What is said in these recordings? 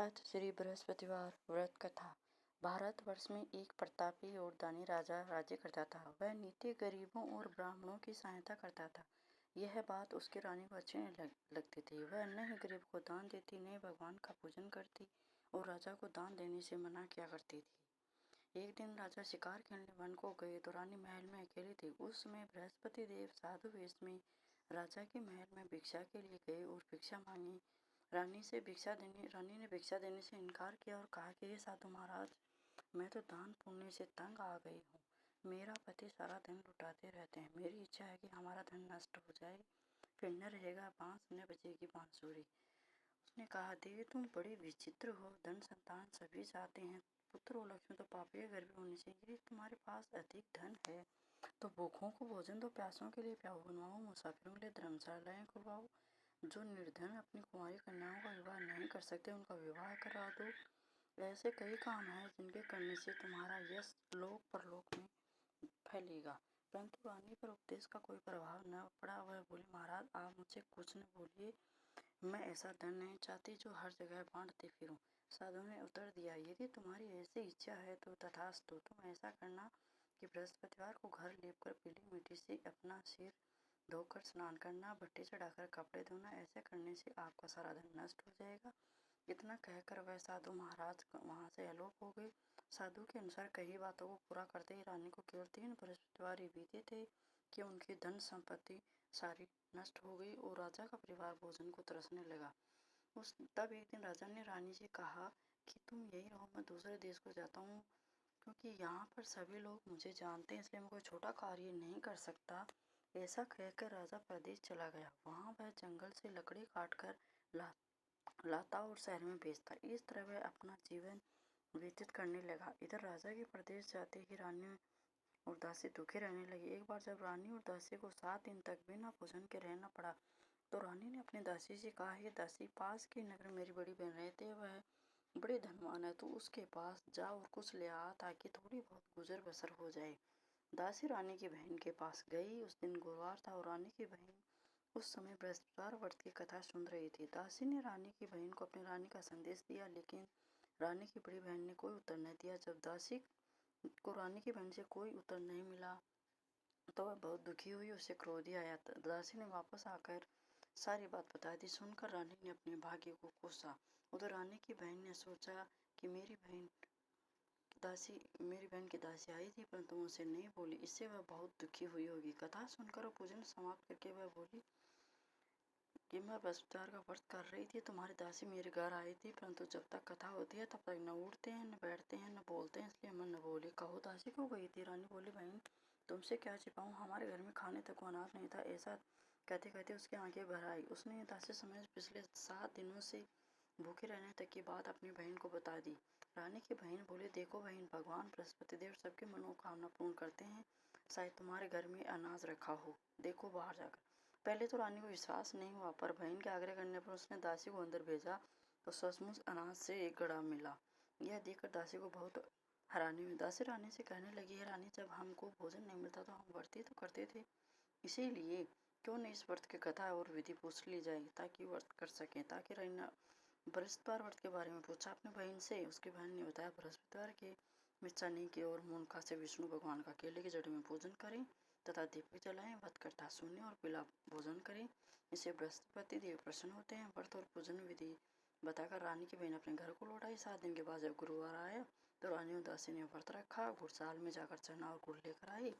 अथ श्री बृहस्पतिवार व्रत कथा। भारतवर्ष में एक प्रतापी और दानी राजा राज्य करता था। वह नित्य गरीबों और ब्राह्मणों की सहायता करता था। यह बात उसकी रानी को अच्छी नहीं लगती थी। वह न ही गरीब को दान देती, न भगवान का पूजन करती और राजा को दान देने से मना किया करती थी। एक दिन राजा शिकार खेलने वन को गए तो रानी महल में अकेली थी। उस समय बृहस्पति देव साधु वेश में राजा के महल में भिक्षा के लिए गए और भिक्षा मांगी। रानी ने भिक्षा देने से इनकार किया और कहा कि हे साधु महाराज, मैं तो दान पुण्य से तंग आ गई हूँ। मेरा पति सारा दिन लुटाते रहते हैं। मेरी इच्छा है कि हमारा धन नष्ट हो जाए, फिर न रहेगा बांस न बजेगी बांसुरी। उसने कहा, देवी तुम बड़ी विचित्र हो। धन संतान सभी चाहते हैं, पुत्र और लक्ष्मी तो पापी के घर में होनी चाहिए। यदि तुम्हारे पास अधिक धन है तो भूखों को भोजन दो, प्यासों के लिए प्याऊ बनवाओ, मुसाफिरों के लिए धर्मशालाएं खुलवाओ। जो निर्धन अपनी कुंवारी कन्याओं का विवाह नहीं कर सकते उनका विवाह करा दो। ऐसे कई काम हैं जिनके करने से तुम्हारा यश लोक परलोक में फैलेगा। परंतु रानी पर उपदेश का कोई प्रभाव न पड़ा। वह बोली, महाराज आप मुझसे कुछ न बोलिए, मैं ऐसा धन नहीं चाहती जो हर जगह बांटते फिरूं। साधु ने उत्तर दिया, यदि तुम्हारी ऐसी इच्छा है तो तथास्तु। तुम ऐसा करना कि बृहस्पतिवार को घर लेपकर पीली मिट्टी से अपना सिर धोकर स्नान करना, भट्टी चढ़ाकर कपड़े धोना। ऐसे करने से आपका सारा धन नष्ट हो जाएगा। इतना कहकर वह साधु महाराज वहां से आलोप हो गए। साधु के अनुसार कई बातों को पूरा करते ही रानी को केवल 3 बृहस्पतिवार बीते थे कि उनकी धन संपत्ति सारी नष्ट हो गई और राजा का परिवार भोजन को तरसने लगा। तब एक दिन राजा ने रानी से कहा कि तुम यही रहो, मैं दूसरे देश को जाता हूँ, क्योंकि यहाँ पर सभी लोग मुझे जानते हैं, इसलिए मैं कोई छोटा कार्य नहीं कर सकता। ऐसा कहकर राजा प्रदेश चला गया। वहाँ वह जंगल से लकड़ी काटकर लाता और शहर में बेचता। इस तरह वह अपना जीवन व्यतीत करने लगा। इधर राजा के प्रदेश जाते ही रानी और दासी दुखी रहने लगी। एक बार जब रानी और दासी को 7 दिन तक बिना भोजन के रहना पड़ा तो रानी ने अपनी दासी से कहा, हे दासी, पास के नगर में मेरी बड़ी बहन रहती है, वह बड़े धनवान है, तो उसके पास जा और कुछ ले आ ताकि थोड़ी बहुत गुजर बसर हो जाए। दासी रानी की बहन के पास गई। उस दिन गुरुवार था और रानी की बहन उस समय बृहस्पतिवार व्रत की कथा सुन रही थी। दासी ने रानी की बहन को अपनी रानी का संदेश दिया, लेकिन रानी की बड़ी बहन ने कोई उत्तर नहीं दिया। जब दासी को रानी की बहन से कोई उत्तर नहीं मिला तो वह बहुत दुखी हुई, उसे क्रोध ही आया। दासी ने वापस आकर सारी बात बता दी। सुनकर रानी ने अपने भाग्य को कोसा। उधर रानी की बहन ने सोचा कि मेरी बहन की दासी आई थी, परंतु मुझसे नहीं बोली, इससे वह बहुत दुखी हुई होगी। कथा सुनकर और पूजन समाप्त करके वह बोली कि मैं बृहस्पतिवार का व्रत कर रही थी, तुम्हारी दासी मेरे घर आई थी, परंतु जब तक कथा होती है तब तक न उठते हैं, न बैठते हैं, न बोलते हैं, इसलिए मैं न बोली। कहो दासी क्यों गई थी? रानी बोली, बहन तुमसे क्या छिपाऊं, हमारे घर में खाने तक को अनाज नहीं था। ऐसा कहते कहते उसकी आंखें भर आई। उसने दासी समेत पिछले 7 दिनों से भूखे रहने तक की बात अपनी बहन को बता दी। रानी की बहन बोली, देखो बहन, भगवान बृहस्पति देव सबकी मनोकामना पूर्ण करते हैं, शायद तुम्हारे घर में अनाज रखा हो, देखो बाहर जाकर। पहले तो रानी को विश्वास नहीं हुआ, पर बहन के आग्रह करने पर उसने दासी को अंदर भेजा तो सचमुच अनाज से एक गड़ा मिला। यह देखकर दासी को बहुत हैरानी हुई। दासी रानी से कहने लगी, है रानी, जब हमको भोजन नहीं मिलता तो हम व्रत ही तो करते थे, इसीलिए क्यों नहीं इस व्रत की कथा और विधि पूछ ली जाए ताकि व्रत कर सकें। ताकि बृहस्पतिवार व्रत के बारे में पूछा अपनी बहन से। उसकी बहन ने बताया, बृहस्पतिवार के मिर्चानी के और मूनका से विष्णु भगवान का केले की जड़ में पूजन करें तथा दीपक जलाएं, व्रत कथा सुने और पीला भोजन करें, इससे बृहस्पति देव प्रसन्न होते हैं। व्रत और पूजन विधि बताकर रानी की बहन अपने घर को लौट आई। 7 दिन के बाद जब गुरुवार आया तो रानी और दासी ने व्रत रखा, घुड़साल में जाकर चना और गुड़ लेकर आई,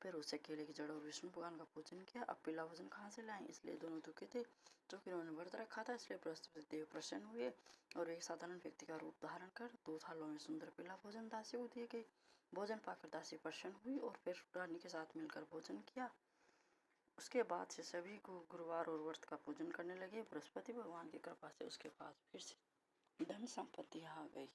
फिर उसे केले की जड़ और विष्णु भगवान का पूजन किया। अब पीला भोजन कहाँ से लाएं, इसलिए दोनों दुखी थे। क्योंकि उन्होंने व्रत रखा था, इसलिए बृहस्पति देव प्रसन्न हुए और एक साधारण व्यक्ति का रूप धारण कर 2 थालों में सुंदर पीला भोजन दासी को दिए गए। भोजन पाकर दासी प्रसन्न हुई और फिर रानी के साथ मिलकर भोजन किया। उसके बाद से सभी को गुरुवार और व्रत का पूजन करने लगे। बृहस्पति भगवान की कृपा से उसके पास फिर से धन संपत्ति आ गई।